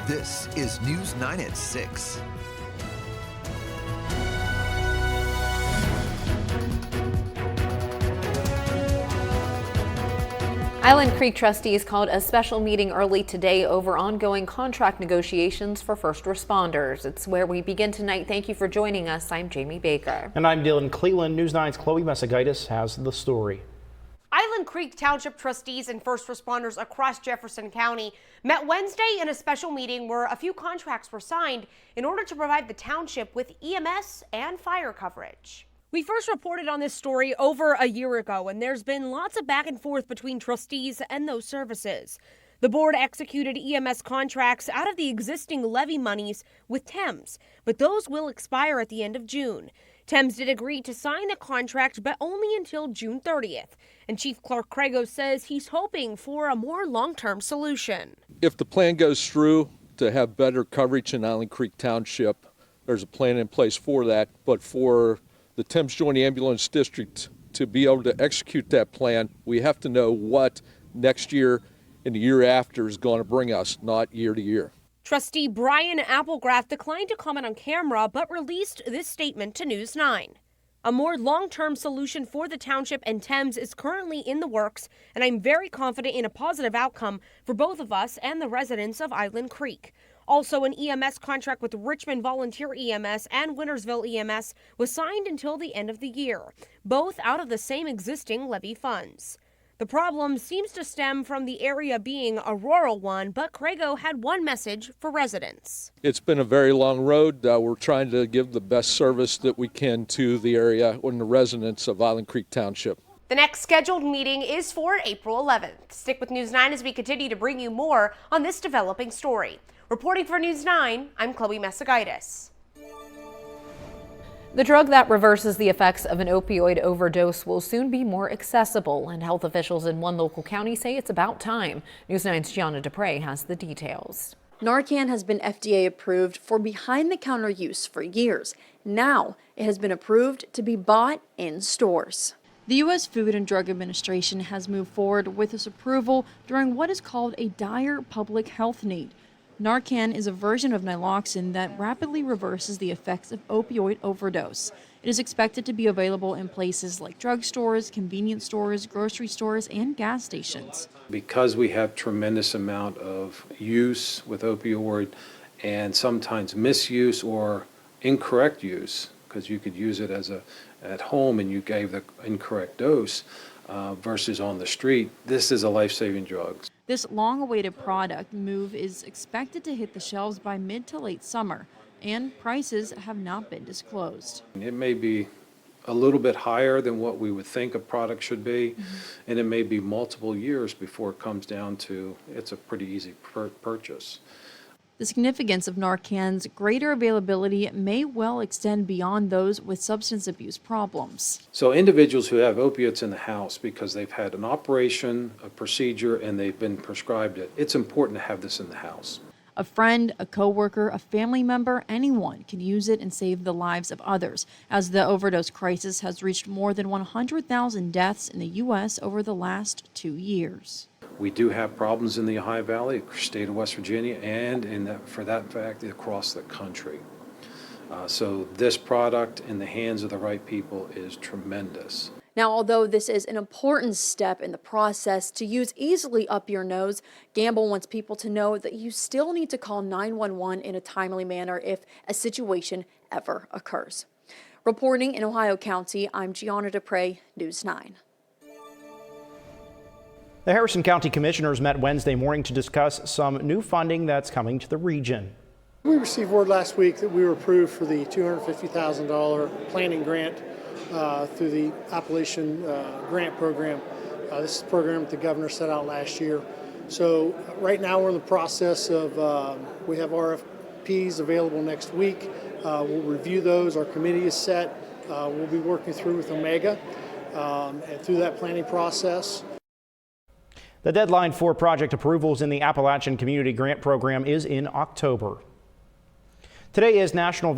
This is News 9 at 6. Island Creek trustees called a special meeting early today over ongoing contract negotiations for first responders. It's where we begin tonight. Thank you for joining us. I'm Jamie Baker. And I'm Dylan Cleland. News 9's Chloe Messagaitis has the story. Island Creek Township trustees and first responders across Jefferson County met Wednesday in a special meeting where a few contracts were signed in order to provide the township with EMS and fire coverage. We first reported on this story over a year ago, and there's been lots of back and forth between trustees and those services. The board executed EMS contracts out of the existing levy monies with Thames, but those will expire at the end of June. Thames did agree to sign the contract, but only until June 30th. And Chief Clark Crago says he's hoping for a more long-term solution. If the plan goes through to have better coverage in Island Creek Township, there's a plan in place for that. But for the Thames Joint Ambulance District to be able to execute that plan, we have to know what next year and the year after is going to bring us, not year to year. Trustee Brian Applegrath declined to comment on camera, but released this statement to News 9. A more long-term solution for the township and Thames is currently in the works, and I'm very confident in a positive outcome for both of us and the residents of Island Creek. Also, an EMS contract with Richmond Volunteer EMS and Wintersville EMS was signed until the end of the year, both out of the same existing levy funds. The problem seems to stem from the area being a rural one, but Crago had one message for residents. It's been a very long road. We're trying to give the best service that we can to the area and the residents of Island Creek Township. The next scheduled meeting is for April 11th. Stick with News 9 as we continue to bring you more on this developing story. Reporting for News 9, I'm Chloe Messagaitis. The drug that reverses the effects of an opioid overdose will soon be more accessible, and health officials in one local county say it's about time. News 9's Gianna Dupre has the details. Narcan has been FDA approved for behind-the-counter use for years. Now it has been approved to be bought in stores. The U.S. Food and Drug Administration has moved forward with this approval during what is called a dire public health need. Narcan is a version of naloxone that rapidly reverses the effects of opioid overdose. It is expected to be available in places like drugstores, convenience stores, grocery stores, and gas stations. Because we have tremendous amount of use with opioid and sometimes misuse or incorrect use, because you could use it at home and you gave the incorrect dose versus on the street, this is a life-saving drug. This long-awaited product move is expected to hit the shelves by mid to late summer, and prices have not been disclosed. It may be a little bit higher than what we would think a product should be, and it may be multiple years before it comes down to it's a pretty easy purchase. The significance of Narcan's greater availability may well extend beyond those with substance abuse problems. So individuals who have opiates in the house because they've had an operation, a procedure, and they've been prescribed it, it's important to have this in the house. A friend, a coworker, a family member, anyone can use it and save the lives of others, as the overdose crisis has reached more than 100,000 deaths in the U.S. over the last 2 years. We do have problems in the Ohio Valley, state of West Virginia, and for that fact, across the country. So this product in the hands of the right people is tremendous. Now, although this is an important step in the process to use easily up your nose, Gamble wants people to know that you still need to call 911 in a timely manner if a situation ever occurs. Reporting in Ohio County, I'm Gianna Dupre, News 9. The Harrison County Commissioners met Wednesday morning to discuss some new funding that's coming to the region. We received word last week that we were approved for the $250,000 planning grant through the Appalachian Grant Program. This is a program that the governor set out last year. So right now we're in the process of, we have RFPs available next week. We'll review those. Our committee is set. We'll be working through with Omega and through that planning process. The deadline for project approvals in the Appalachian Community Grant Program is in October. Today is National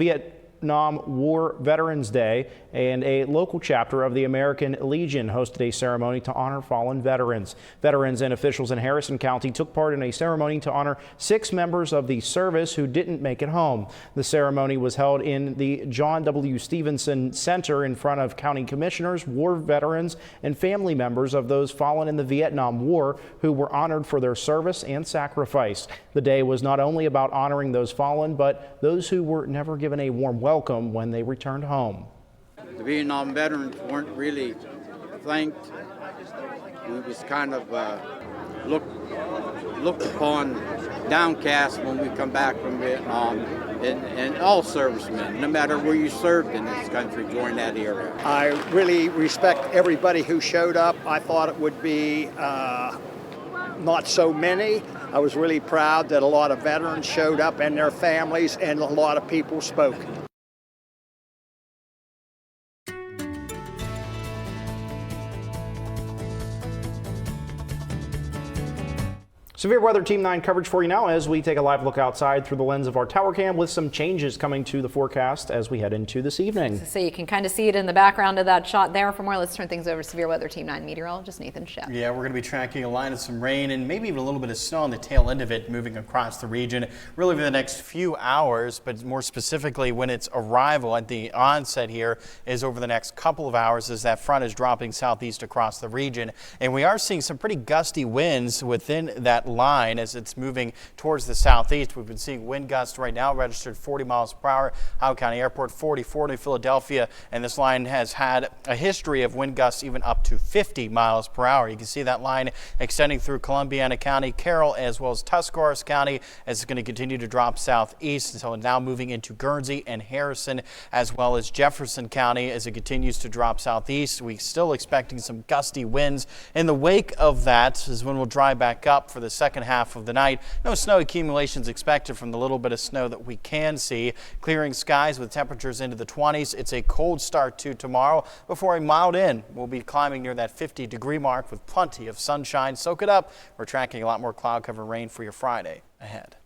Vietnam War Veterans Day, and a local chapter of the American Legion hosted a ceremony to honor fallen veterans. Veterans and officials in Harrison County took part in a ceremony to honor 6 members of the service who didn't make it home. The ceremony was held in the John W. Stevenson Center in front of county commissioners, war veterans, and family members of those fallen in the Vietnam War who were honored for their service and sacrifice. The day was not only about honoring those fallen, but those who were never given a warm welcome when they returned home. The Vietnam veterans weren't really thanked. We was kind of looked upon downcast when we come back from Vietnam, and all servicemen, no matter where you served in this country during that era. I really respect everybody who showed up. I thought it would be not so many. I was really proud that a lot of veterans showed up and their families, and a lot of people spoke. Severe Weather Team 9 coverage for you now as we take a live look outside through the lens of our tower cam with some changes coming to the forecast as we head into this evening. So you can kind of see it in the background of that shot there. For more, let's turn things over to Severe Weather Team 9 meteorologist Nathan Sheff. Yeah, we're going to be tracking a line of some rain and maybe even a little bit of snow on the tail end of it moving across the region really for the next few hours, but more specifically when its arrival at the onset here is over the next couple of hours as that front is dropping southeast across the region. And we are seeing some pretty gusty winds within that line as it's moving towards the southeast. We've been seeing wind gusts right now registered 40 miles per hour. Howard County Airport 40 Philadelphia, and this line has had a history of wind gusts even up to 50 miles per hour. You can see that line extending through Columbiana County, Carroll, as well as Tuscarawas County as it's going to continue to drop southeast until now moving into Guernsey and Harrison as well as Jefferson County as it continues to drop southeast. We're still expecting some gusty winds. In the wake of that is when we'll dry back up for the second half of the night. No snow accumulations expected from the little bit of snow that we can see. Clearing skies with temperatures into the 20s. It's a cold start to tomorrow before a mild end. We'll be climbing near that 50-degree mark with plenty of sunshine. Soak it up. We're tracking a lot more cloud cover rain for your Friday ahead.